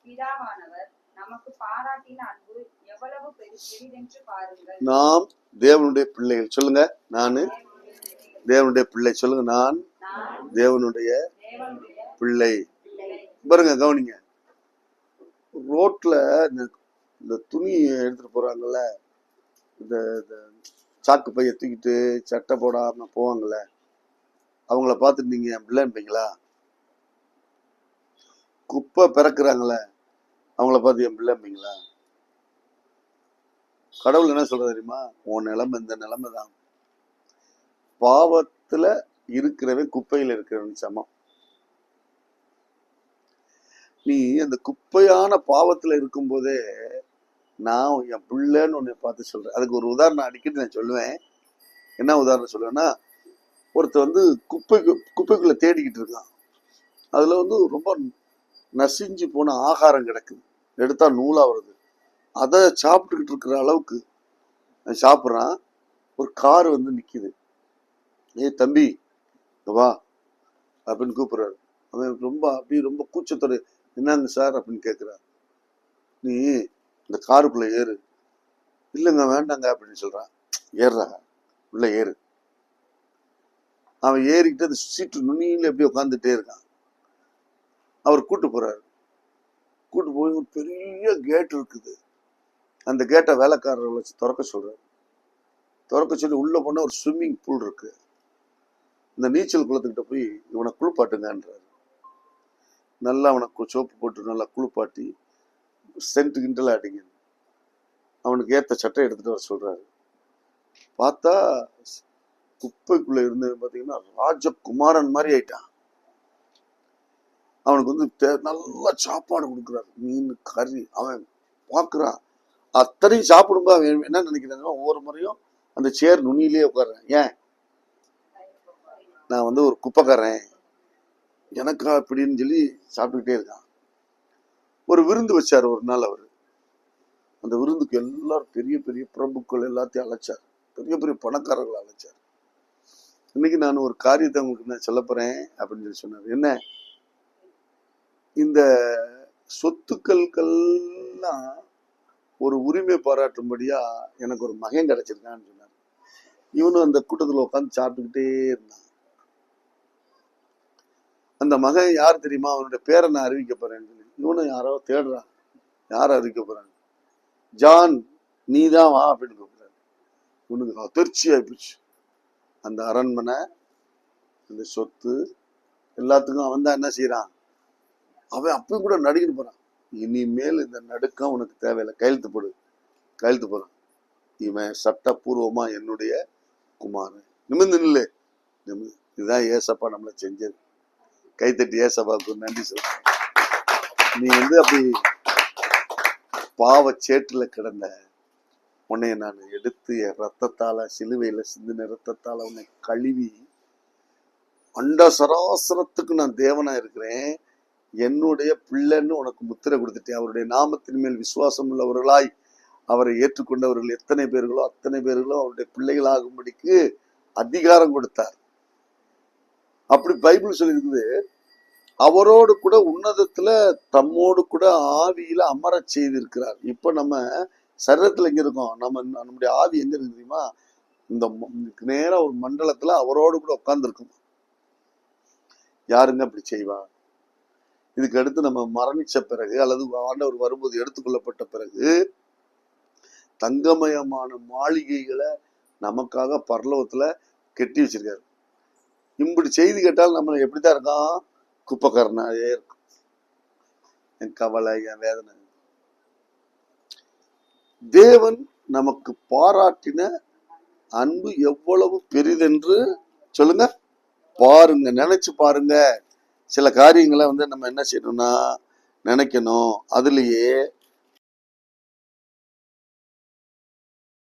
பிதாவானவர் நமக்கு பாராட்டின அன்பு எவ்வளவு பெரிதென்று பாருங்கள். நாம் தேவனுடைய பிள்ளைகள். சொல்லுங்க, நானு தேவனுடைய பிள்ளை. சொல்லுங்க, நான் தேவனுடைய பிள்ளை. பாருங்க, கவனிங்க. ரோட்ல இந்த துணி எடுத்துட்டு போறாங்கல்ல, இந்த சாக்கு பைய தூக்கிட்டு சட்டை போடாம போவாங்கல்ல, அவங்கள பார்த்துட்டு நீங்க பிள்ளைங்களா? குப்பை பிறக்குறாங்களே, அவங்கள பார்த்து என் பிள்ளைங்களா? கடவுள் என்ன சொல்ற தெரியுமா? உன் நிலைமை இந்த நிலைமை தான். பாவத்துல இருக்கிறவன் குப்பையில இருக்கிறவன் சமம். நீ அந்த குப்பையான பாவத்துல இருக்கும் போதே நான் என் பிள்ளைன்னு உன்னை பார்த்து சொல்றேன். அதுக்கு ஒரு உதாரணம் அடிக்கடி நான் சொல்லுவேன். என்ன உதாரணம் சொல்லுவேன்னா, ஒருத்தர் குப்பைக்குள்ள தேடிக்கிட்டு இருக்கான். அதுல ரொம்ப நசிஞ்சு போன ஆகாரம் கிடக்குது, எடுத்தா நூலா வருது. அதை சாப்பிட்டுக்கிட்டு இருக்கிற அளவுக்கு சாப்பிட்றான். ஒரு கார் நிக்குது. ஏ தம்பி வா அப்படின்னு கூப்பிடுறாரு. அவன் ரொம்ப கூச்சத்தோடு, என்னங்க சார் அப்படின்னு கேட்கிறார். நீ இந்த காருக்குள்ள ஏறு. இல்லைங்க வேண்டாங்க அப்படின்னு சொல்றான். ஏறுறா, உள்ள ஏறு. அவன் ஏறிக்கிட்டு அந்த சீட்டு நுனியில எப்படி உட்காந்துட்டே இருக்கான். அவர் கூட்டு போறாரு. கூட்டு போய் ஒரு பெரிய கேட் இருக்குது. அந்த கேட்டை வேலைக்காரரை வச்சு திறக்க சொல்றாரு. திறக்க சொல்லி உள்ள போனா ஒரு ஸ்விம்மிங் பூல் இருக்கு. இந்த நீச்சல் குளத்துக்கிட்ட போய் இவனை குளிப்பாட்டுங்கன்றாரு. நல்லா அவனுக்கு சோப்பு போட்டு நல்லா குளிப்பாட்டி சென்ட் கிண்டல் அடிங்க. அவனுக்கு ஏத்த சட்டை எடுத்துட்டு வர சொல்றாரு. பார்த்தா குப்பைக்குள்ள இருந்து பாத்தீங்கன்னா ராஜகுமாரன் மாதிரி ஆயிட்டான். அவனுக்கு நல்லா சாப்பாடு கொடுக்குறாரு, மீன் கறி. அவன் பாக்குறான், அத்தனையும் சாப்பிடும்போது அவன் என்ன நினைக்கிறாங்க, ஒவ்வொரு முறையும் அந்த சேர் நுனியிலேயே உட்கார்றேன். ஏன்? நான் ஒரு குப்பைக்காரன், எனக்கா அப்படின்னு சொல்லி சாப்பிட்டுக்கிட்டே இருக்கான். ஒரு விருந்து வச்சாரு ஒரு நாள். அவரு அந்த விருந்துக்கு எல்லாரும் பெரிய பெரிய பிரபுக்கள் எல்லாத்தையும் அழைச்சார். பெரிய பெரிய பணக்காரர்கள் அழைச்சார். இன்னைக்கு நான் ஒரு காரியத்தை உங்களுக்கு நான் சொல்ல போறேன் அப்படின்னு சொல்லி சொன்னார். என்ன? இந்த சொத்துக்கள்லாம் ஒரு உரிமை பாராட்டும்படியா எனக்கு ஒரு மகன் கிடைச்சிருக்கான்னு சொன்னார். இவனும் அந்த கூட்டத்துல உட்காந்து சாப்பிட்டுக்கிட்டே இருந்தான். அந்த மகன் யார் தெரியுமா? அவனுடைய பேரை நான் அறிவிக்க போறேன்னு சொல்லி இவனும் யாரோ தேடுறான். யார அறிவிக்க போறாங்க? ஜான், நீ தான் வா அப்படின்னு கூப்பிடுறாரு. இவனுக்கு அதிர்ச்சி ஆயிப்போச்சு. அந்த அரண்மனை, அந்த சொத்து எல்லாத்துக்கும் அவன் தான் என்ன செய்யறான். அவன் அப்பயும் கூட நடுக்கிட்டு போறான். இனிமேல் இந்த நடுக்கம் உனக்கு தேவையில்லை, கையெழுத்து போடு. கையெழுத்து போறான். இவன் சட்டப்பூர்வமா என்னுடைய குமாரன். நிமிர்ந்து நில்லு. இதுதான் ஏசப்பா நம்மளை செஞ்சது. கைத்தட்டி ஏசப்பாவுக்கு நன்றி சொல்ற. நீ அப்படி பாவச்சேற்றுல கிடந்த உன்னை நான் எடுத்து என் ரத்தத்தால, சிலுவையில சிந்தின ரத்தத்தால உன்னை கழுவி அண்ட சராசரத்துக்கு நான் தேவனா இருக்கிறேன், என்னுடைய பிள்ளைன்னு உனக்கு முத்திரை கொடுத்துட்டேன். அவருடைய நாமத்தின் மேல் விசுவாசம் உள்ளவர்களாய் அவரை ஏற்றுக்கொண்டவர்கள் எத்தனை பேர்களோ அத்தனை பேர்களும் அவருடைய பிள்ளைகளாகும்படிக்கு அதிகாரம் கொடுத்தார். அப்படி பைபிள் சொல்லியிருக்குது. அவரோடு கூட உன்னதத்துல தம்மோடு கூட ஆவியில அமர செய்திருக்கிறார். இப்ப நம்ம சரீரத்துல எங்க இருக்கோம்? நம்முடைய ஆவி எங்க இருக்கு தெரியுமா? இந்த நேரா ஒரு மண்டலத்துல அவரோடு கூட உட்கார்ந்து இருக்கும். யாருங்க அப்படி செய்வா? இதுக்கு அடுத்து நம்ம மரணிச்ச பிறகு அல்லது ஆண்டவர் வரும்போது எடுத்துக்கொள்ளப்பட்ட பிறகு தங்கமயமான மாளிகைகளை நமக்காக பரலோகத்துல கெட்டி வச்சிருக்காரு. இப்படி செய்தி கேட்டால் நம்ம எப்படித்தான் இருக்கோம்? குப்பைக்காரனாயே இருக்கும். என் கவலை, என் வேதனை. தேவன் நமக்கு பாராட்டின அன்பு எவ்வளவு பெரிதென்று சொல்லுங்க, பாருங்க, நினைச்சு பாருங்க. சில காரியங்களை நம்ம என்ன செய்யணும்னா நினைக்கணும். அதுலயே